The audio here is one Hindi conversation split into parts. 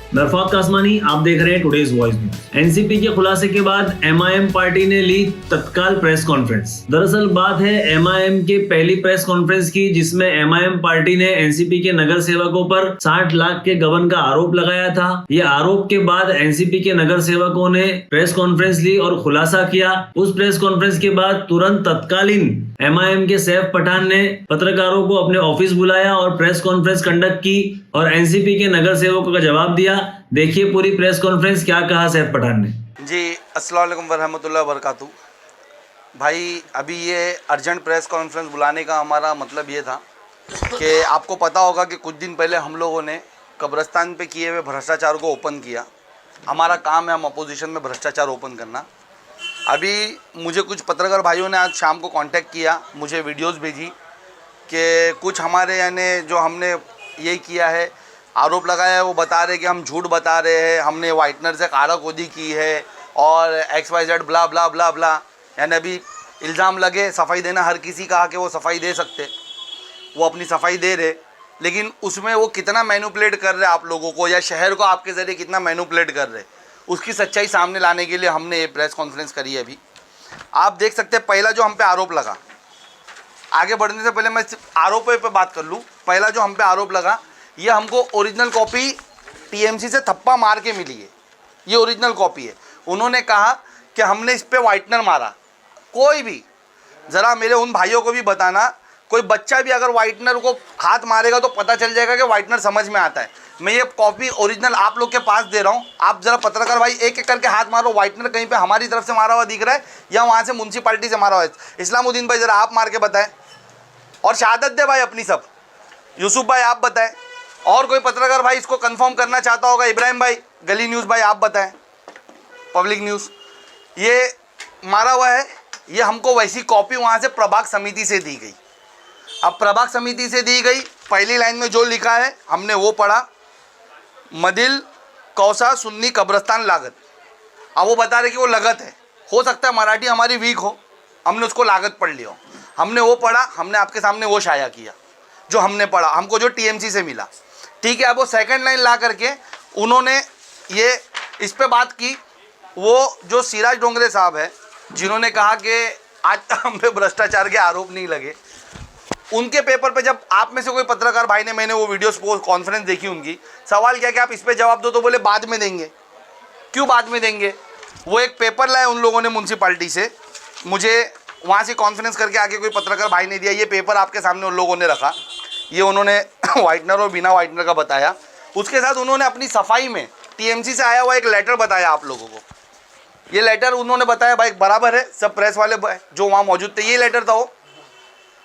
मैं फवाद कासमानी, आप देख रहे हैं टुडेज वॉइस न्यूज। एनसीपी के खुलासे के बाद एमआईएम पार्टी ने ली तत्काल प्रेस कॉन्फ्रेंस। दरअसल बात है एमआईएम के पहली प्रेस कॉन्फ्रेंस की, जिसमें एमआईएम पार्टी ने एनसीपी के नगर सेवकों पर 60 लाख के गबन का आरोप लगाया था। ये आरोप के बाद एनसीपी के नगर सेवकों ने प्रेस कॉन्फ्रेंस ली और खुलासा किया। उस प्रेस कॉन्फ्रेंस के बाद तुरंत तत्कालीन एमआईएम के सैफ पठान ने पत्रकारों को अपने ऑफिस बुलाया और प्रेस कॉन्फ्रेंस कंडक्ट की और एनसीपी के नगर सेवकों का जवाब दिया। देखिए पूरी प्रेस कॉन्फ्रेंस क्या कहा सैफ पठान ने। जी, अस्सलाम वालेकुम वरहमतुल्लाहि वबरकातुहू। भाई, अभी ये अर्जेंट प्रेस कॉन्फ्रेंस बुलाने का हमारा मतलब ये था कि आपको पता होगा कि कुछ दिन पहले हम लोगों ने कब्रिस्तान पे किए हुए भ्रष्टाचार को ओपन किया। हमारा काम है हम अपोजिशन में भ्रष्टाचार ओपन करना। अभी मुझे कुछ पत्रकार भाइयों ने आज शाम को कांटेक्ट किया, मुझे वीडियोस भेजी कि कुछ हमारे यानी जो हमने यही किया है, आरोप लगाया है, वो बता रहे कि हम झूठ बता रहे हैं, हमने वाइटनर से काराकोदी की है और XYZ ब्ला ब्ला ब्ला ब्ला। यानी अभी इल्ज़ाम लगे, सफाई देना हर किसी कहा कि वो सफाई दे सकते, वो अपनी सफाई दे रहे, लेकिन उसमें वो कितना मैनिपुलेट कर रहे आप लोगों को या शहर को आपके ज़रिए कितना मैनिपुलेट कर रहे, उसकी सच्चाई सामने लाने के लिए हमने ये प्रेस कॉन्फ्रेंस करी है। अभी आप देख सकते हैं, पहला जो हम पे आरोप लगा, आगे बढ़ने से पहले मैं आरोपों पे बात कर लूँ। पहला जो हम पे आरोप लगा, ये हमको ओरिजिनल कॉपी टीएमसी से थप्पा मार के मिली है। ये ओरिजिनल कॉपी है। उन्होंने कहा कि हमने इस पे वाइटनर मारा। कोई भी, ज़रा मेरे उन भाइयों को भी बताना, कोई बच्चा भी अगर वाइटनर को हाथ मारेगा तो पता चल जाएगा कि वाइटनर समझ में आता है। मैं ये कॉपी ओरिजिनल आप लोग के पास दे रहा हूँ। आप ज़रा पत्रकार भाई एक एक करके हाथ मारो, वाइटनर कहीं पे हमारी तरफ से मारा हुआ दिख रहा है या वहाँ से म्यूनसिपालिटी से मारा हुआ है। इस्लामुद्दीन भाई ज़रा आप मार के बताएं, और शहादत दे भाई अपनी सब। यूसुफ भाई आप बताएं, और कोई पत्रकार भाई इसको कंफर्म करना चाहता होगा, इब्राहिम भाई, गली न्यूज़ भाई आप बताएं, पब्लिक न्यूज़। ये मारा हुआ है, ये हमको वैसी कॉपी वहाँ से प्रभाग समिति से दी गई। अब प्रभाग समिति से दी गई, पहली लाइन में जो लिखा है हमने वो पढ़ा, मदिल कौसा सुन्नी कब्रस्तान लागत। अब वो बता रहे कि वो लगत है, हो सकता है मराठी हमारी वीक हो, हमने उसको लागत पढ़ लिया हो। हमने वो पढ़ा, हमने आपके सामने वो शाया किया जो हमने पढ़ा, हमको जो टीएमसी से मिला। ठीक है, अब वो सेकंड लाइन ला करके उन्होंने ये इस पे बात की। वो जो सिराज डोंगरे साहब है, जिन्होंने कहा कि आज तक हम पे भ्रष्टाचार के आरोप नहीं लगे, उनके पेपर पे जब आप में से कोई पत्रकार भाई ने, मैंने वो वीडियो कॉन्फ्रेंस देखी उनकी, सवाल किया कि आप इस पे जवाब दो, तो बोले बाद में देंगे। क्यों बाद में देंगे? वो एक पेपर लाए उन लोगों ने म्यूनसिपाल्टी से, मुझे वहाँ से कॉन्फ्रेंस करके आके कोई पत्रकार भाई ने दिया। ये पेपर आपके सामने उन लोगों ने रखा, ये उन्होंने वाइटनर और बिना वाइटनर का बताया। उसके साथ उन्होंने अपनी सफाई में टीएमसी से आया हुआ एक लेटर बताया आप लोगों को। ये लेटर उन्होंने बताया भाई बराबर है, सब प्रेस वाले जो वहाँ मौजूद थे, ये लेटर था वो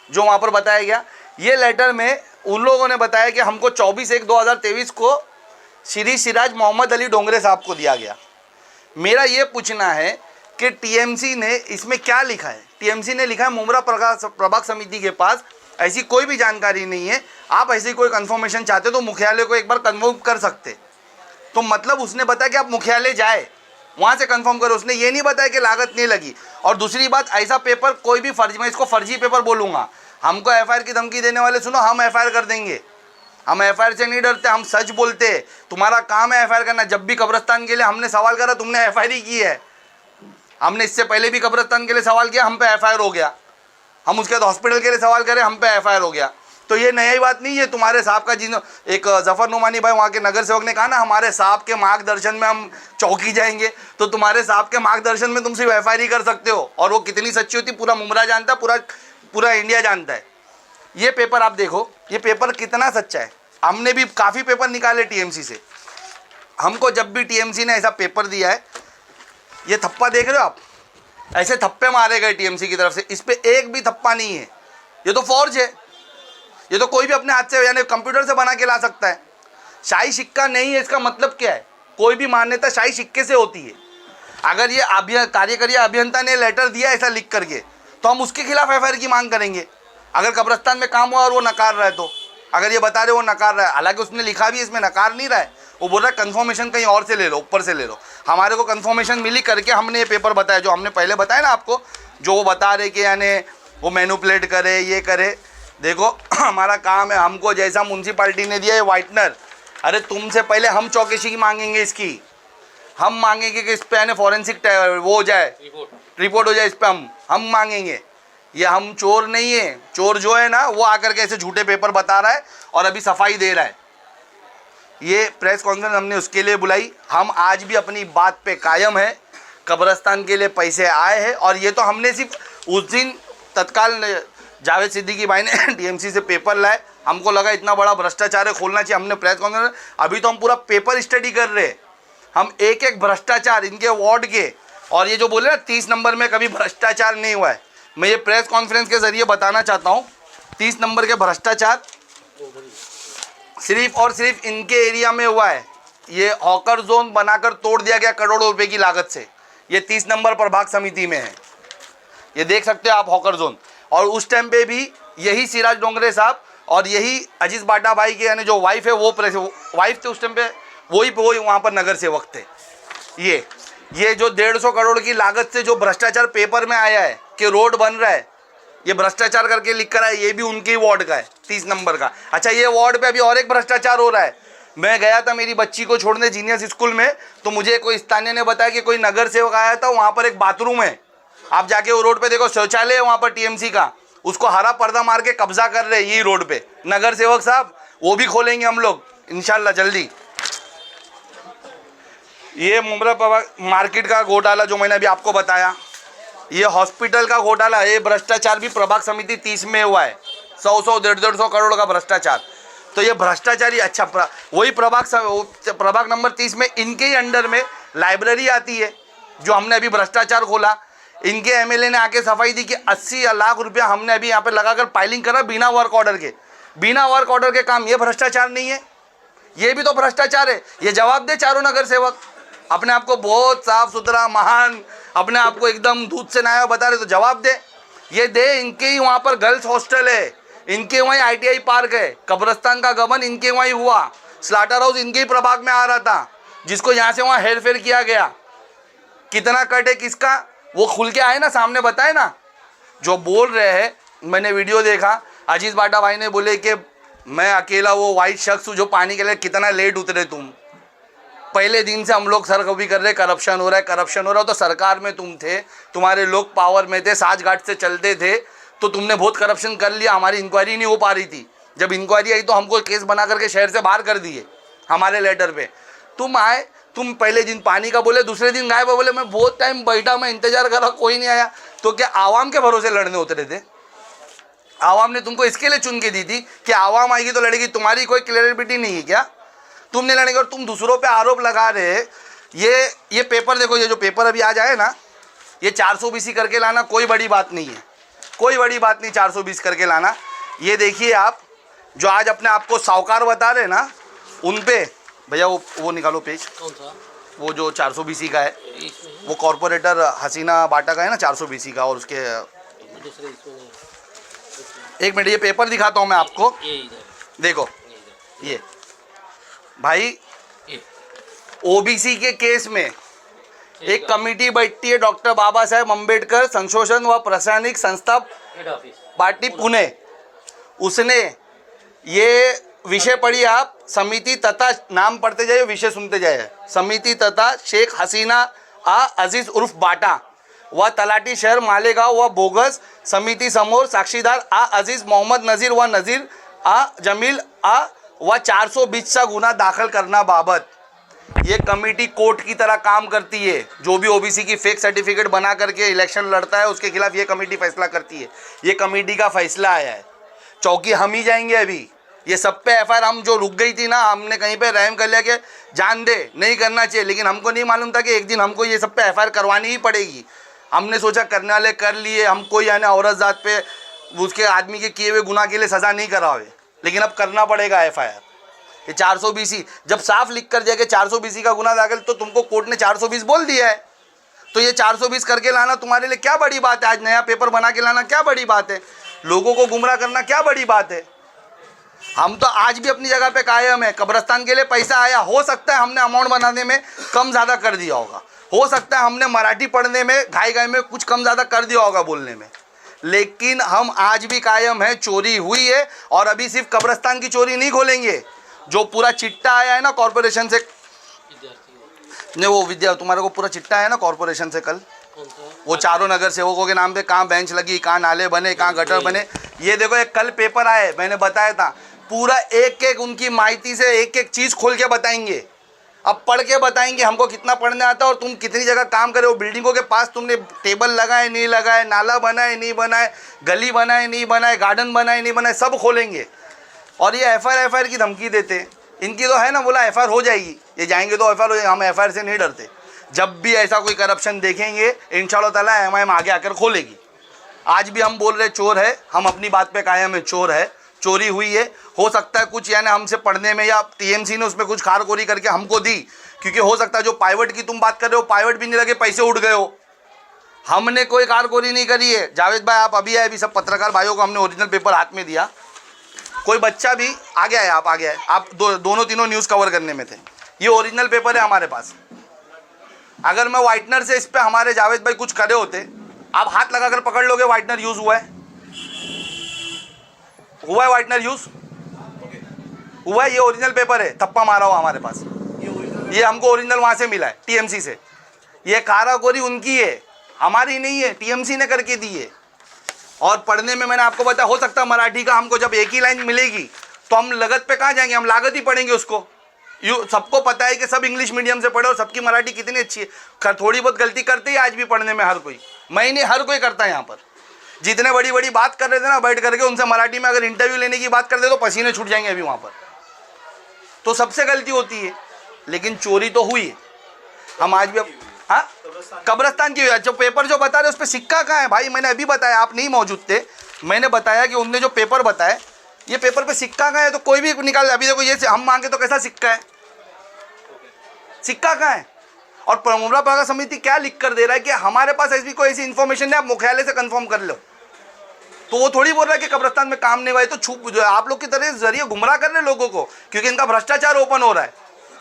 जो वहाँ पर बताया गया। ये लेटर में उन लोगों ने बताया कि हमको 24/1/2023 को श्री सिराज मोहम्मद अली डोंगरे साहब को दिया गया। मेरा ये पूछना है कि टीएमसी ने इसमें क्या लिखा है? टीएमसी ने लिखा है मुमरा प्रभाग समिति के पास ऐसी कोई भी जानकारी नहीं है। आप ऐसी कोई कंफर्मेशन चाहते तो मुख्यालय को एक बार कन्फर्म कर सकते। तो मतलब उसने बताया कि आप मुख्यालय जाए, वहाँ से कंफर्म करो। उसने ये नहीं बताया कि लागत नहीं लगी। और दूसरी बात, ऐसा पेपर कोई भी फर्जी, मैं इसको फर्जी पेपर बोलूँगा। हमको एफआईआर की धमकी देने वाले, सुनो, हम एफआईआर कर देंगे। हम एफआईआर से नहीं डरते, हम सच बोलते। तुम्हारा काम है एफआईआर करना। जब भी कब्रिस्तान के लिए हमने सवाल करा, तुमने एफआईआर ही की है। हमने इससे पहले भी कब्रिस्तान के लिए सवाल किया, हम पे एफआईआर हो गया। हम उसके बाद हॉस्पिटल के लिए सवाल करें, हम पे एफआईआर हो गया। तो ये नई बात नहीं है। तुम्हारे साहब का, जिन एक जफर नुमानी भाई वहाँ के नगर सेवक ने कहा ना, हमारे साहब के मार्गदर्शन में हम चौकी जाएंगे, तो तुम्हारे साहब के मार्गदर्शन में तुम सिर्फ एफआईआर ही कर सकते हो। और वो कितनी सच्ची होती पूरा मुमरा जानता है, पूरा इंडिया जानता है। ये पेपर आप देखो, ये पेपर कितना सच्चा है। हमने भी काफ़ी पेपर निकाले टीएमसी से। हमको जब भी टीएमसी ने ऐसा पेपर दिया है, ये थप्पा देख रहे हो आप, ऐसे थप्पे मारे गए टीएमसी की तरफ से। इस पे एक भी थप्पा नहीं है। ये तो फौज है। ये तो कोई भी अपने हाथ से यानी कंप्यूटर से बना के ला सकता है। शाही सिक्का नहीं है, इसका मतलब क्या है? कोई भी मान्यता शाही सिक्के से होती है। अगर ये कार्यकारी अभियंता ने लेटर दिया ऐसा लिख करके, तो हम उसके खिलाफ एफआईआर की मांग करेंगे। अगर कब्रिस्तान में काम हुआ और वो नकार रहा है, तो अगर ये बता रहे वो नकार रहा है, हालांकि उसने लिखा भी इसमें नकार नहीं रहा है, वो बोल रहा है कन्फर्मेशन कहीं और से ले लो, ऊपर से ले लो। हमारे को कन्फर्मेशन मिली करके हमने ये पेपर बताया, जो हमने पहले बताया ना आपको, जो वो बता रहे कि यानी वो मैनिपुलेट करे, ये करे। देखो हमारा काम है, हमको जैसा म्यूनसिपाल्टी ने दिया है वाइटनर, अरे तुमसे पहले हम चौकसी मांगेंगे इसकी, हम मांगेंगे कि इस पे यानी फॉरेंसिक वो हो जाए, रिपोर्ट हो जाए इस पे, हम मांगेंगे। ये हम चोर नहीं है, चोर जो है ना वो आकर के ऐसे झूठे पेपर बता रहा है और अभी सफाई दे रहा है। ये प्रेस कॉन्फ्रेंस हमने उसके लिए बुलाई, हम आज भी अपनी बात पे कायम है। कब्रिस्तान के लिए पैसे आए हैं और ये तो हमने सिर्फ उस दिन तत्काल जावेद सिद्दीकी भाई ने टीएमसी से पेपर लाए, हमको लगा इतना बड़ा भ्रष्टाचार है खोलना चाहिए, हमने प्रेस कॉन्फ्रेंस, अभी तो हम पूरा पेपर स्टडी कर रहे हैं, हम एक एक भ्रष्टाचार इनके वार्ड के, और ये जो बोले ना 30 नंबर में कभी भ्रष्टाचार नहीं हुआ है, मैं ये प्रेस कॉन्फ्रेंस के जरिए बताना चाहता हूँ 30 नंबर के भ्रष्टाचार सिर्फ और सिर्फ इनके एरिया में हुआ है। ये हॉकर जोन बनाकर तोड़ दिया गया करोड़ों रुपए की लागत से, ये 30 नंबर प्रभाग समिति में है, ये देख सकते हो आप हॉकर जोन। और उस टाइम पे भी यही सिराज डोंगरे साहब और यही अजीज बाटा भाई के यानी जो वाइफ है वो वाइफ थे उस टाइम पे, वही वहाँ पर नगर सेवक थे। ये जो 150 करोड़ की लागत से जो भ्रष्टाचार पेपर में आया है कि रोड बन रहा है, ये भ्रष्टाचार करके लिख कर आया, ये भी उनके ही वार्ड का है 30 नंबर का। अच्छा, ये वार्ड पे अभी और एक भ्रष्टाचार हो रहा है। मैं गया था मेरी बच्ची को छोड़ने जीनियस स्कूल में, तो मुझे कोई स्थानीय ने बताया कि कोई नगर सेवक आया था, वहाँ पर एक बाथरूम है, आप जाके वो रोड पे देखो शौचालय है वहाँ पर टीएमसी का, उसको हरा पर्दा मार के कब्जा कर रहे यही रोड पे नगर सेवक साहब, वो भी खोलेंगे हम लोग इंशाल्लाह जल्दी। ये मुमरा मार्केट का घोटाला जो मैंने अभी आपको बताया, ये हॉस्पिटल का घोटाला, ये भ्रष्टाचार भी प्रभाग समिति 30 में हुआ है, 100 150 करोड़ का भ्रष्टाचार। तो ये भ्रष्टाचारी, अच्छा वही प्रभाग नंबर 30 में इनके ही अंडर में लाइब्रेरी आती है जो हमने अभी भ्रष्टाचार खोला, इनके एमएलए ने आके सफाई दी कि 80 लाख रुपया हमने अभी यहाँ पे लगाकर फाइलिंग करा बिना वर्क ऑर्डर के, बिना वर्क ऑर्डर के काम, ये भ्रष्टाचार नहीं है? ये भी तो भ्रष्टाचार है। ये जवाब दे चारों नगर सेवक, अपने आप को बहुत साफ सुथरा महान, अपने आप को एकदम दूध से नया बता रहे, तो जवाब दे, ये दे। इनके ही वहाँ पर गर्ल्स हॉस्टल है, इनके वहीं ITI पार्क है, कब्रिस्तान का गबन इनके वहीं हुआ, स्लाटर हाउस इनके ही प्रभाग में आ रहा था, जिसको यहाँ से वहाँ हेर फेर किया गया। कितना कट है किसका, वो खुल के आए ना, सामने बताए ना। जो बोल रहे हैं, मैंने वीडियो देखा, अजीज बाटा भाई ने बोले कि मैं अकेला वो वाइट शख्स हूँ जो पानी के लिए, कितना लेट उतरे तुम। पहले दिन से हम लोग सरकबी कर रहे, करप्शन हो रहा है, करप्शन हो रहा है। तो सरकार में तुम थे, तुम्हारे लोग पावर में थे, साठगांठ से चलते थे, तो तुमने बहुत करप्शन कर लिया। हमारी इंक्वायरी नहीं हो पा रही थी, जब इंक्वायरी आई तो हमको केस बना करके शहर से बाहर कर दिए हमारे लेटर पे। तुम आए, तुम पहले दिन पानी का बोले, दूसरे दिन गायब बोले, मैं बहुत टाइम बैठा, मैं इंतजार करा, कोई नहीं आया। तो क्या आवाम के भरोसे लड़ने उतरे थे? आवाम ने तुमको इसके लिए चुन के दी थी कि आवाम आएगी तो लड़ेगी, तुम्हारी कोई क्लियरिटी नहीं है क्या? तुमने लड़ेंगे और तुम दूसरों पे आरोप लगा रहे। ये पेपर देखो, ये जो पेपर अभी आ जाए ना, ये 420 करके लाना कोई बड़ी बात नहीं है, कोई बड़ी बात नहीं 420 करके लाना। ये देखिए आप, जो आज अपने आप को साहूकार बता रहे ना, उन पे भैया वो निकालो पेज, कौन सा? वो जो 420 का है, इसमें वो कॉर्पोरेटर हसीना बाटा का है ना 420 का, और उसके दूसरे इसमें नहीं। एक मिनट, ये पेपर दिखाता हूँ मैं आपको, ये इधर, देखो ये ये भाई, ये ओबीसी के केस में एक कमेटी बैठती है, डॉक्टर बाबा साहेब अम्बेडकर संशोधन व प्रशासनिक संस्था हेड ऑफिस पार्टी पुणे, उसने ये विषय पढ़ी आप, समिति तथा, नाम पढ़ते जाइए विषय सुनते जाइए, समिति तथा शेख हसीना अजीज उर्फ बाटा व तलाटी शहर मालेगांव व बोगस समिति समोर साक्षीदार अजीज मोहम्मद नजीर व नजीर जमील व 420 चा गुना दाखल करना बाबत। ये कमेटी कोर्ट की तरह काम करती है, जो भी ओबीसी की फेक सर्टिफिकेट बना करके इलेक्शन लड़ता है उसके खिलाफ ये कमेटी फैसला करती है। ये कमेटी का फैसला आया है, चौकी हम ही जाएंगे अभी। ये सब पे एफआईआर हम जो रुक गई थी ना, हमने कहीं पे रहम कर लिया कि जान दे, नहीं करना चाहिए, लेकिन हमको नहीं मालूम था कि एक दिन हमको ये सब पे एफआईआर करवानी ही पड़ेगी। हमने सोचा करने वाले कर लिए, हम कोई यानी औरत जात पे उसके आदमी के किए हुए गुनाह के लिए सज़ा नहीं करावे, लेकिन अब करना पड़ेगा एफआईआर। ये 420 जब साफ लिख कर जाएगा 420 का गुना दाखिल, तो तुमको कोर्ट ने 420 बोल दिया है, तो ये 420 करके लाना तुम्हारे लिए क्या बड़ी बात है? आज नया पेपर बना के लाना क्या बड़ी बात है? लोगों को गुमराह करना क्या बड़ी बात है? हम तो आज भी अपनी जगह पे कायम है। कब्रिस्तान के लिए पैसा आया, हो सकता है हमने अमाउंट बनाने में कम ज़्यादा कर दिया होगा, हो सकता है हमने मराठी पढ़ने में घाई में कुछ कम ज़्यादा कर दिया होगा बोलने में, लेकिन हम आज भी कायम है। चोरी हुई है, और अभी सिर्फ कब्रिस्तान की चोरी नहीं खोलेंगे, जो पूरा चिट्टा आया है ना कॉर्पोरेशन से, विद्यार्थी नहीं वो विद्या तुम्हारे को पूरा चिट्टा है ना कॉर्पोरेशन से कल, कौन सा? वो चारों नगर सेवकों के नाम पे कहाँ बेंच लगी, कहाँ नाले बने, कहाँ गटर बने, ये देखो एक कल पेपर आए, मैंने बताया था पूरा एक एक उनकी माहिती से एक एक चीज़ खोल के बताएंगे। अब पढ़ के बताएंगे हमको कितना पढ़ने आता है और तुम कितनी जगह काम करे हो। बिल्डिंगों के पास तुमने टेबल लगाए नहीं लगाए, नाला बनाए नहीं बनाए, गली बनाए नहीं बनाए, गार्डन बनाए नहीं बनाए, सब खोलेंगे। और ये एफआईआर की धमकी देते, इनकी तो है ना, बोला एफआईआर हो जाएगी, ये जाएंगे तो एफआईआर हो जाएगी। हम एफआईआर से नहीं डरते, जब भी ऐसा कोई करप्शन देखेंगे इंशाल्लाह ताला एमआईएम आगे आकर खोलेगी। आज भी हम बोल रहे चोर है, हम अपनी बात पे कायम है, चोर है, चोरी हुई है। हो सकता है कुछ यानी हमसे पढ़ने में या टीएमसी ने उसमें कुछ खारखोरी करके हमको दी, क्योंकि हो सकता है जो पाइवट की तुम बात कर रहे हो पाइवट भी नहीं लगे, पैसे उड़ गए हो। हमने कोई खारखोरी नहीं करी है। जावेद भाई आप अभी आए, अभी सब पत्रकार भाइयों को हमने ओरिजिनल पेपर हाथ में दिया। कोई बच्चा भी आगे आए, आप आगे आए, आप दोनों तीनों न्यूज़ कवर करने में थे। ये ओरिजिनल पेपर है हमारे पास। अगर मैं वाइटनर से इस पर हमारे जावेद भाई कुछ करे होते, आप हाथ लगाकर पकड़ लोगे वाइटनर यूज़ हुआ है, हुआ है वाइटनर यूज़ हुआ है। ये ओरिजिनल पेपर है, थप्पा मारा हुआ हमारे पास, ये हमको ओरिजिनल वहाँ से मिला है टीएमसी से। ये काराकोरी उनकी है, हमारी नहीं है, टीएमसी ने करके दी है। और पढ़ने में मैंने आपको बताया, हो सकता है मराठी का हमको जब एक ही लाइन मिलेगी तो हम लगत पे कहाँ जाएंगे, हम लागत ही पढ़ेंगे उसको। सबको पता है कि सब इंग्लिश मीडियम से पढ़े और सबकी मराठी कितनी अच्छी है। थोड़ी बहुत गलती करते ही आज भी पढ़ने में हर कोई, मैं नहीं हर कोई करता है। यहाँ पर जितने बड़ी बड़ी बात कर रहे थे ना बैठ करके, उनसे मराठी में अगर इंटरव्यू लेने की बात करते तो पसीने छूट जाएंगे अभी वहाँ पर। तो सबसे गलती होती है, लेकिन चोरी तो हुई है। हम आज भी हाँ कब्रस्तान की, जो पेपर जो बता रहे उस पर सिक्का कहाँ है भाई? मैंने अभी बताया, आप नहीं मौजूद थे, मैंने बताया कि उनने जो पेपर बताए ये पेपर पे सिक्का कहाँ है, तो कोई भी निकाल। अभी देखो ये हम मांगे तो कैसा सिक्का है, सिक्का कहाँ है? और मुमरा बागा समिति क्या लिख कर दे रहा है कि हमारे पास ऐसी कोई ऐसी इन्फॉर्मेशन है, आप मुख्यालय से कंफर्म कर लो। तो वो थोड़ी बोल रहा है कि कब्रस्तान में काम नहीं हुआ है, तो छुप जो आप लोग की तरह जरिए गुमराह कर रहे लोगों को, क्योंकि इनका भ्रष्टाचार ओपन हो रहा है।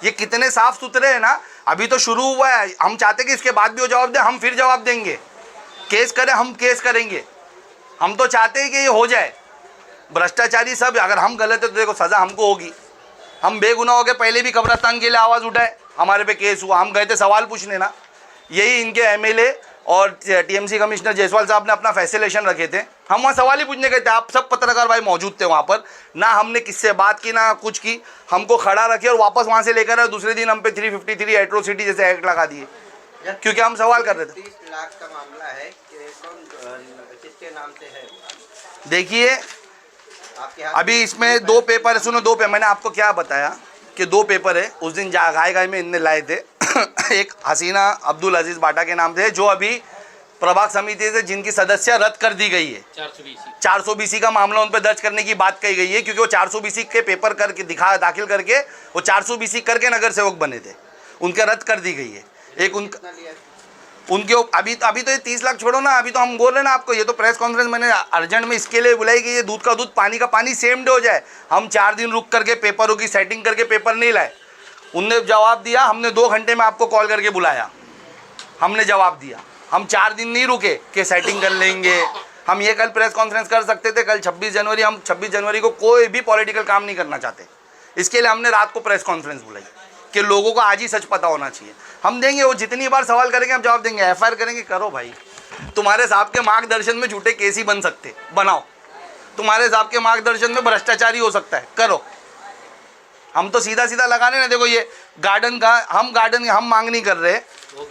ये कितने साफ सुथरे हैं ना, अभी तो शुरू हुआ है। हम चाहते कि इसके बाद भी वो जवाब दे, हम फिर जवाब देंगे। केस करें, हम केस करेंगे। हम तो चाहते हैं कि ये हो जाए। भ्रष्टाचारी सब, अगर हम गलत है तो देखो सज़ा हमको होगी। हम बेगुनाह हो के पहले भी कब्रस्तान के लिए आवाज़ उठाए, हमारे पे केस हुआ, हम गए थे सवाल पूछने ना। यही इनके एमएलए और टीएमसी कमिश्नर जायसवाल साहब ने अपना फैसिलेशन रखे थे, हम वहाँ सवाल ही पूछने गए थे। आप सब पत्रकार भाई मौजूद थे वहाँ पर, ना हमने किससे बात की ना कुछ की। हमको खड़ा रखे और वापस वहाँ से लेकर आए, दूसरे दिन हम पे 353 एट्रोसिटी जैसे एक्ट लगा दिए, क्योंकि हम सवाल कर रहे थे। 30 लाख का मामला है कि किसके नाम से है? देखिए आपके हाथ अभी इसमें दो पेपर है, सुनो दो पेपर, मैंने आपको क्या बताया कि दो पेपर है। उस दिन गाय में इनने लाए थे एक हसीना अब्दुल अजीज बाटा के नाम थे, जो अभी प्रभाग समिति से जिनकी सदस्य रद्द कर दी गई है। 420 का मामला उन पर दर्ज करने की बात कही गई है, क्योंकि वो 420 के पेपर करके दाखिल करके वो 420 करके नगर सेवक बने थे, उनके रद्द कर दी गई है। एक उनके अभी तो ये 30 लाख छोड़ो ना, अभी तो हम बोल रहे हैं ना आपको, ये तो प्रेस कॉन्फ्रेंस मैंने अर्जेंट में इसके लिए बुलाई कि ये दूध का दूध पानी का पानी सेम डे हो जाए। हम 4 दिन रुक करके पेपरों की सेटिंग करके पेपर नहीं लाए। उनने जवाब दिया, हमने 2 घंटे में आपको कॉल करके बुलाया, हमने जवाब दिया। हम 4 दिन नहीं रुके कि सेटिंग कर लेंगे। हम ये कल प्रेस कॉन्फ्रेंस कर सकते थे, कल 26 जनवरी, हम 26 जनवरी को कोई भी पॉलिटिकल काम नहीं करना चाहते। इसके लिए हमने रात को प्रेस कॉन्फ्रेंस बुलाई कि लोगों को आज ही सच पता होना चाहिए। हम देंगे, वो जितनी बार सवाल करेंगे हम जवाब देंगे। एफआईआर करेंगे, करो भाई, तुम्हारे साहब के मार्गदर्शन में झूठे केस ही बन सकते, बनाओ। तुम्हारे साहब के मार्गदर्शन में भ्रष्टाचारी हो सकता है, करो। हम तो सीधा सीधा लगाने ना। देखो ये गार्डन का, हम मांग नहीं कर रहे,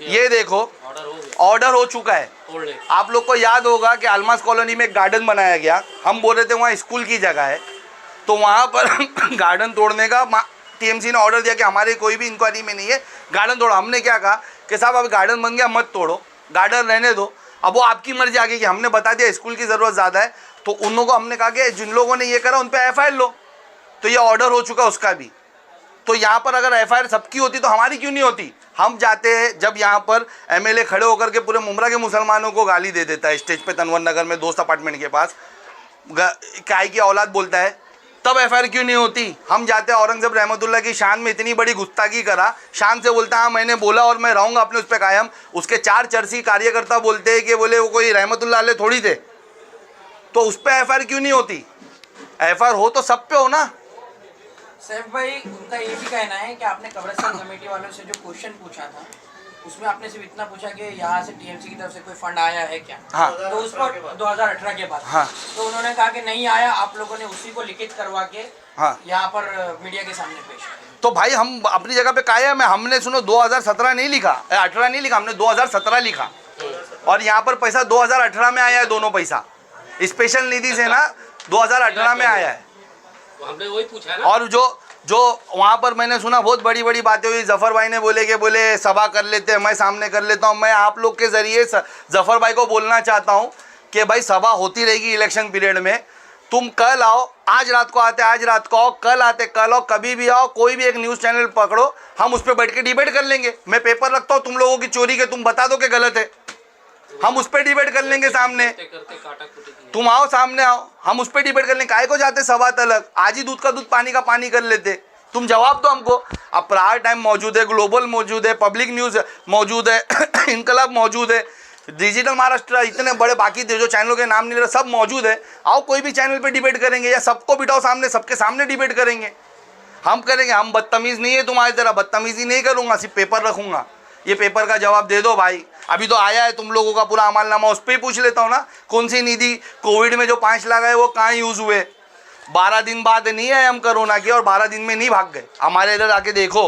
ये देखो ऑर्डर हो चुका है। आप लोग को याद होगा कि अलमास कॉलोनी में एक गार्डन बनाया गया, हम बोल रहे थे वहाँ स्कूल की जगह है, तो वहाँ पर गार्डन तोड़ने का टीएमसी ने ऑर्डर दिया कि हमारे कोई भी इंक्वायरी में नहीं है, गार्डन तोड़ो। हमने क्या कहा कि साहब अब गार्डन बन गया, मत तोड़ो, गार्डन रहने दो। अब वो आपकी मर्जी आ गई कि हमने बता दिया स्कूल की ज़रूरत ज़्यादा है, तो उन लोगों को हमने कहा कि जिन लोगों ने ये करा उन पर एफआईआर लो। तो ये ऑर्डर हो चुका उसका भी। तो यहाँ पर अगर एफआईआर सबकी होती तो हमारी क्यों नहीं होती? हम जाते हैं जब यहाँ पर एमएलए खड़े होकर के पूरे मुमरा के मुसलमानों को गाली दे देता है स्टेज पे, तनवर नगर में दोस्त अपार्टमेंट के पास, काय की औलाद बोलता है, तब एफआईआर क्यों नहीं होती? हम जाते हैं औरंगजेब रहमतुल्लाह की शान में इतनी बड़ी गुस्ताखी करा, शान से बोलता हाँ मैंने बोला और मैं रहूँगा अपने उस पर कायम। उसके 4 चर्ची कार्यकर्ता बोलते हैं कि बोले वो कोई रहमतुल्लाह अलैह थोड़ी थे, तो उस पर एफआईआर क्यों नहीं होती? एफआईआर हो तो सब पे हो ना, सैफ भाई उनका ये भी कहना है कि आपने कब्रिस्तान कमेटी वालों से जो क्वेश्चन पूछा था उसमें आपने सिर्फ इतना पूछा कि यहाँ से टीएमसी की तरफ से कोई फंड आया है क्या। हाँ। तो उस पर 2018 के बाद हाँ। तो उन्होंने कहा कि नहीं आया, आप लोगों ने उसी को लिखित करवा के हाँ। यहाँ पर मीडिया के सामने पेश किया। तो भाई हम अपनी जगह पे कायम है। हमने सुनो 2017 नहीं लिखा, 18 नहीं लिखा, हमने 2017 लिखा और यहाँ पर पैसा 2018 में आया है। दोनों पैसा स्पेशल निधि से ना 2018 में आया है। तो हमने वही पूछा ना। और जो वहाँ पर मैंने सुना बहुत बड़ी बड़ी बातें हुई। जफर भाई ने बोले सभा कर लेते हैं, मैं सामने कर लेता हूँ। मैं आप लोग के ज़रिए जफर भाई को बोलना चाहता हूँ कि भाई सभा होती रहेगी इलेक्शन पीरियड में। तुम कल आओ, आज रात को आते, आज रात को आओ, कल आते कल आओ, कभी भी आओ, कोई भी एक न्यूज़ चैनल पकड़ो, हम उस पर बैठ के डिबेट कर लेंगे। मैं पेपर रखता हूँ तुम लोगों की चोरी के, तुम बता दो कि गलत है, हम उस पर डिबेट कर लेंगे सामने। तुम आओ, सामने आओ, हम उस पर डिबेट कर लेंगे। काहे को जाते सभा तलक, आज ही दूध का दूध पानी का पानी कर लेते। तुम जवाब दो हमको। अब प्रायर टाइम मौजूद है, ग्लोबल मौजूद है, पब्लिक न्यूज़ मौजूद है, इनकलाब मौजूद है, डिजिटल महाराष्ट्र, इतने बड़े बाकी जो चैनलों के नाम नहीं ले रहे सब मौजूद है। आओ कोई भी चैनल पे डिबेट करेंगे या सबको बिठाओ सामने, सबके सामने डिबेट करेंगे। हम करेंगे, हम बदतमीज़ नहीं है तुम्हारी तरह, बदतमीज़ी नहीं करूँगा, सिर्फ पेपर रखूँगा। ये पेपर का जवाब दे दो भाई। अभी तो आया है तुम लोगों का पूरा अमालनामा, उस पर ही पूछ लेता हूँ ना, कौन सी निधि कोविड में जो 5 लाख आए वो कहाँ यूज़ हुए। 12 दिन बाद नहीं आए हम कोरोना के और 12 दिन में नहीं भाग गए। हमारे इधर आके देखो,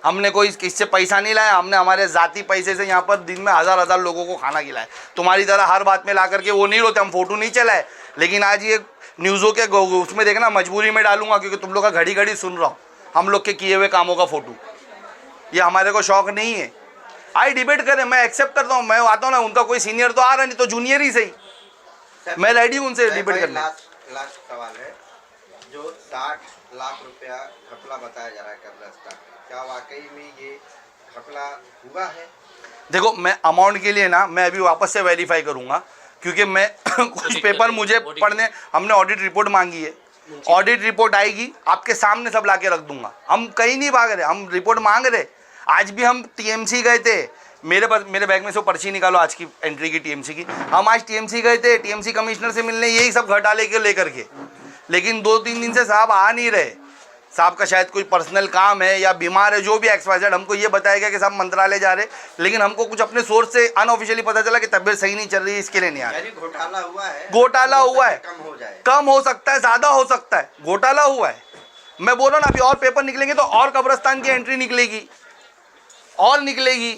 हमने कोई इससे पैसा नहीं लाया, हमने हमारे ज़ाती पैसे से यहाँ पर दिन में हज़ार लोगों को खाना खिलाया। तुम्हारी तरह हर बात में ला करके वो नहीं रोते, हम फ़ोटो नहीं चलाए। लेकिन आज ये न्यूज़ों के उसमें देखना मजबूरी में डालूंगा, क्योंकि तुम लोग का घड़ी घड़ी सुन रहा हूँ हम लोग के किए हुए कामों का फ़ोटो। ये हमारे को शौक़ नहीं है। आई डिबेट करें, मैं एक्सेप्ट करता हूँ, मैं आता हूँ ना, उनका कोई सीनियर तो आ रहा नहीं तो जूनियर ही सही, मैं रेडी हूँ उनसे डिबेट करने। लास्ट सवाल है, जो 60 लाख रुपया घपला बताया जा रहा है कब्रिस्तान, क्या वाकई में ये घपला हुआ है? देखो मैं अमाउंट के लिए ना मैं अभी वापस से वेरीफाई करूँगा, क्योंकि मैं कुछ पेपर मुझे पढ़ने, हमने ऑडिट रिपोर्ट मांगी है, ऑडिट रिपोर्ट आएगी आपके सामने सब ला के रख दूंगा। हम कहीं नहीं भाग रहे, हम रिपोर्ट मांग रहे। आज भी हम टीएमसी गए थे, मेरे बैग में से पर्ची निकालो आज की एंट्री की टीएमसी की। हम आज टीएमसी गए थे, टीएमसी कमिश्नर से मिलने, यही सब घोटाले के लेकर के। लेकिन 2-3 दिन से साहब आ नहीं रहे। साहब का शायद कोई पर्सनल काम है या बीमार है, जो भी XYZ। हमको ये बताया गया कि साहब मंत्रालय जा रहे, लेकिन हमको कुछ अपने सोर्स से अनऑफिशियली पता चला कि तबीयत सही नहीं चल रही है, इसके लिए नहीं आ रहे। घोटाला हुआ है, घोटाला हुआ है, कम हो जाए, कम हो सकता है, ज़्यादा हो सकता है, घोटाला हुआ है। मैं बोल रहा हूँ ना, अभी और पेपर निकलेंगे तो और कब्रिस्तान की एंट्री निकलेगी और निकलेगी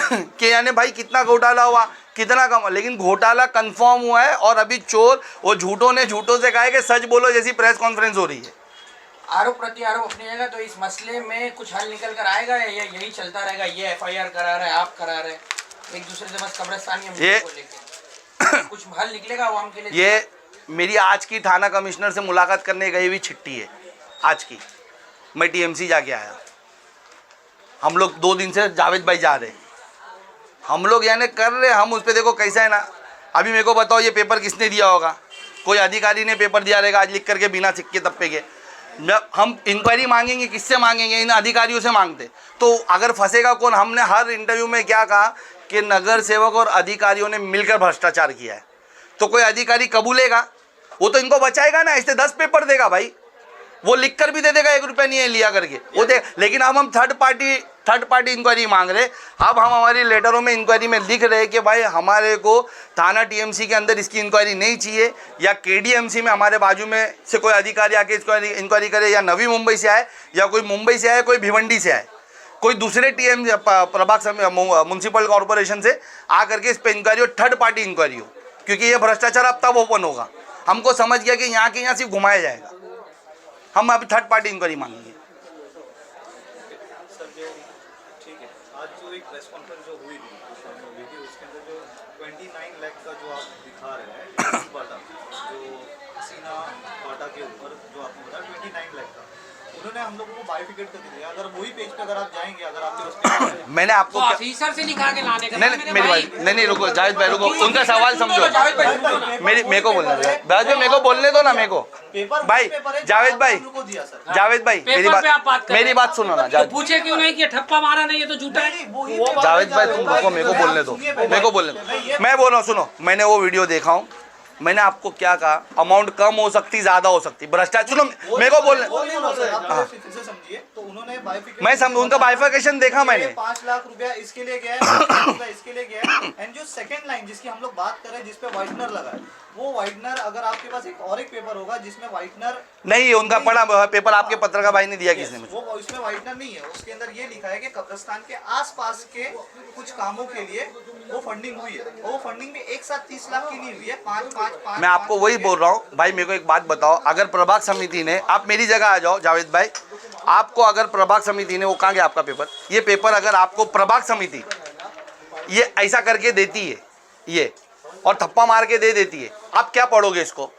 कि यानी भाई कितना घोटाला हुआ, कितना कम। लेकिन घोटाला कंफर्म हुआ है और अभी चोर वो झूठों ने झूठों से कहा है कि सच बोलो जैसी प्रेस कॉन्फ्रेंस हो रही है। आरोप प्रत्यारोप अपनी जगह, तो इस मसले में कुछ हल निकल कर आएगा या यही चलता रहेगा? ये FIR करा रहे, आप करा रहे, एक दूसरे से बस कब्रिस्तानी को लेके कुछ हल निकलेगा आवाम के लिए? ये मेरी आज की थाना कमिश्नर से मुलाकात करने गई हुई चिट्ठी है आज की। मैं TMC जाके आया, हम लोग 2 दिन से जावेद भाई जा रहे, हम लोग यानी कर रहे। हम उस पर देखो कैसा है ना, अभी मेरे को बताओ ये पेपर किसने दिया होगा? कोई अधिकारी ने पेपर दिया रहेगा आज लिख करके बिना सिक्के तप्पे के। जब हम इंक्वायरी मांगेंगे किससे मांगेंगे? इन अधिकारियों से मांगते। तो अगर फंसेगा कौन? हमने हर इंटरव्यू में क्या कहा कि नगर सेवक और अधिकारियों ने मिलकर भ्रष्टाचार किया है। तो कोई अधिकारी कबूलेगा? वो तो इनको बचाएगा ना, इससे 10 पेपर देगा भाई, वो लिख कर भी दे देगा, 1 रुपया नहीं है लिया करके वो दे। लेकिन अब हम थर्ड पार्टी इंक्वायरी मांग रहे। अब हम हमारी लेटरों में इंक्वायरी में लिख रहे कि भाई हमारे को थाना TMC के अंदर इसकी इंक्वायरी नहीं चाहिए, या KDMC में हमारे बाजू में से कोई अधिकारी आके इंक्वायरी करे, या नवी मुंबई से आए, या कोई मुंबई से आए, कोई भिवंडी से आए, कोई दूसरे प्रभाग म्यूनसिपल कॉरपोरेशन से आ करके इस पर इंक्वायरी हो, थर्ड पार्टी इंक्वायरी हो। क्योंकि ये भ्रष्टाचार अब तब ओपन होगा। हमको समझ गया कि यहाँ के यहाँ सिर्फ घुमाया जाएगा। हम अभी थर्ड पार्टी इंक्वायरी मांगेंगे। ठीक है, आज जो एक प्रेस कॉन्फ्रेंस जो हुई थी उसके अंदर जो 29 लाख का जो आप दिखा रहे हैं बाटा, जो हसीना बाटा के ऊपर जो आपने बताया 29 लाख का, उन्होंने हम लोगों को बाइफिकेट कर दिया। अगर वही पेज पे अगर आप जाएंगे, अगर आपके उस मैंने आपको तो ऑफिसर से निकाल के लाने का नहीं मेरी भाई नहीं रुको जावेद भाई रुको, उनका सवाल समझो। मेरे को बोलने दो जावेद भाई, मेरे को बोलने दो ना। मेरे को भाई जावेद भाई मेरी बात सुनो ना। तो पूछे क्यों नहीं कि ठप्पा मारा नहीं, ये तो झूठा है। जावेद भाई तुम रुको, मेरे को बोलने दो, मेरे को बोलने दो। मैं बोल रहा हूँ, सुनो, मैंने वो वीडियो देखा हूँ, मैंने आपको क्या कहा, अमाउंट कम हो सकती, ज्यादा हो सकती, भ्रष्टाचार, सुनो मेरे को बोलने, वो नहीं बोल रहे, आप पहले फिर से समझिए। तो उन्होंने बाइफिकेशन, मैं समझ, उनका बाइफिकेशन देखा मैंने, 5 लाख रुपया इसके लिए गया है, 5 लाख रुपया इसके लिए गया है। एंड जो सेकंड लाइन जिसकी हम लोग बात कर रहे हैं, जिसपे वाइटनर लगा है, वो वाइटनर, अगर आपके पास एक पेपर होगा जिसमें वाइटनर नहीं, उनका पढ़ा पेपर आपके पत्रकार भाई ने दिया किसने मुझे, वो इसमें वाइटनर नहीं है, उसके अंदर ये लिखा है कि कब्रिस्तान के आसपास के कुछ कामों के लिए वो फंडिंग हुई है। वो फंडिंग में एक साथ 30 लाख की नहीं हुई है, 5 मैं आपको वही बोल रहा हूँ भाई। मेरे को एक बात बताओ, अगर प्रभाग समिति ने, आप मेरी जगह आ जाओ जावेद भाई, आपको अगर प्रभाग समिति ने, वो कहाँ गया आपका पेपर, ये पेपर अगर आपको प्रभाग समिति ये ऐसा करके देती है, ये और थप्पा मार के दे देती है, आप क्या पढ़ोगे इसको?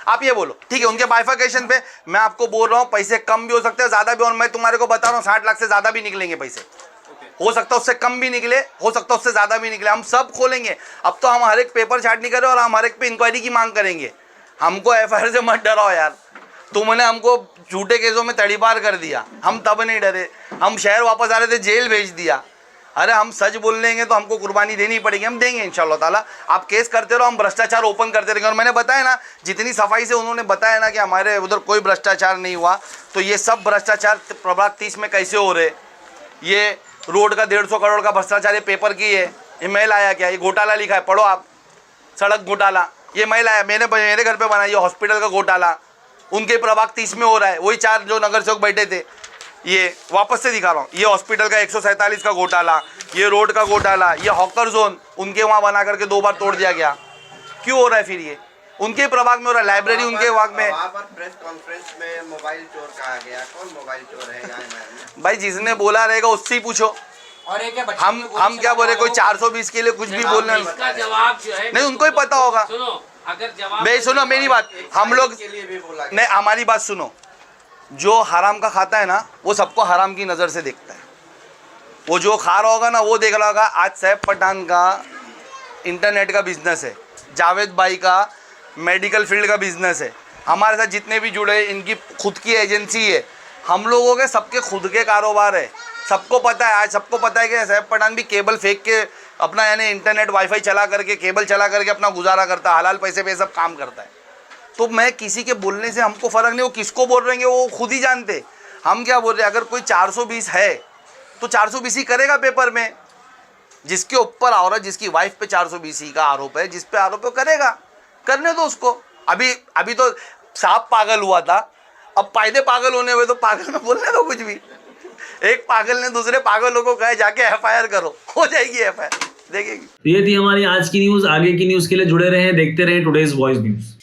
आप ये बोलो, ठीक है, उनके बाइफिकेशन पे मैं आपको बोल रहा हूँ, पैसे कम भी हो सकते हैं, ज्यादा भी, और मैं तुम्हारे को बता रहा हूँ 60 लाख से ज्यादा भी निकलेंगे पैसे, हो सकता है उससे कम भी निकले, हो सकता है उससे ज्यादा भी निकले, हम सब खोलेंगे। अब तो हम हर एक पेपर छाट नहीं कर रहे और हम हर एक पे इंक्वायरी की मांग करेंगे। हमको एफआईआर से मत डराओ यार, तुमने हमको झूठे केसों में तड़ीपार कर दिया, हम तब नहीं डरे, हम शहर वापस आ रहे थे, जेल भेज दिया। अरे हम सच बोल लेंगे तो हमको कुर्बानी देनी पड़ेगी, हम देंगे इंशाल्लाह ताला। आप केस करते रहो, हम भ्रष्टाचार ओपन करते रहेंगे। और मैंने बताया ना, जितनी सफाई से उन्होंने बताया ना कि हमारे उधर कोई भ्रष्टाचार नहीं हुआ, तो ये सब भ्रष्टाचार प्रभाग 30 में कैसे हो रहे, ये रोड का 150 करोड़ का भ्रष्टाचार, ये पेपर की है, ये मेल आया क्या, ये घोटाला लिखा है, पढ़ो आप, सड़क घोटाला, ये मेल आया, मेरे घर पे बनाई, ये हॉस्पिटल का घोटाला उनके प्रभाग 30 में हो रहा है। वही 4 जो नगर सेवक बैठे थे, ये वापस से दिखा रहा हूँ, ये हॉस्पिटल का 147 का घोटाला, ये रोड का घोटाला, ये हॉकर जोन उनके वहाँ बना करके 2 बार तोड़ दिया गया। क्यों हो रहा है फिर ये? उनके प्रभाग में हो रहा है, लाइब्रेरी उनके भाग में। वहाँ पर प्रेस कॉन्फ्रेंस में मोबाइल चोर कहा गया, कौन मोबाइल चोर है यहाँ में? भाई जिसने बोला रहेगा उससे ही पूछो। और एक है हम क्या बोले, कोई 420 के लिए कुछ भी बोलना, इसका जवाब जो है नहीं उनको ही पता होगा। सुनो, अगर जवाब भाई सुनो मेरी बात, हम लोग के लिए भी बोला गया। नहीं, हमारी बात सुनो, जो हराम का खाता है ना, वो सबको हराम की नज़र से देखता है। वो जो खा रहा होगा ना, वो देख रहा होगा। आज सैफ पठान का इंटरनेट का बिजनेस है, जावेद भाई का मेडिकल फील्ड का बिजनेस है, हमारे साथ जितने भी जुड़े इनकी खुद की एजेंसी है, हम लोगों के सबके खुद के कारोबार है। सबको पता है, आज सबको पता है कि सैफ पठान भी केबल फेंक के अपना, यानी इंटरनेट वाईफाई चला करके, केबल चला करके अपना गुजारा करता है, हलाल पैसे पे सब काम करता है। तो मैं किसी के बोलने से हमको फ़र्क नहीं, वो किसको बोल रहे हैं वो खुद ही जानते। हम क्या बोल रहे हैं, अगर कोई 420 है तो 420 ही करेगा पेपर में, जिसके ऊपर औरत, जिसकी वाइफ पे 420 का आरोप है, जिस पे आरोप है करेगा, करने दो उसको। अभी तो सांप पागल हुआ था, अब पायदे पागल होने हुए, तो पागल में बोलने दो कुछ भी। एक पागल ने दूसरे पागलों को कहे जाके एफआईआर करो, हो जाएगी एफआईआर, देखेगी। ये थी हमारी आज की न्यूज। आगे की न्यूज के लिए जुड़े रहें, देखते रहें टुडेज वॉइस न्यूज।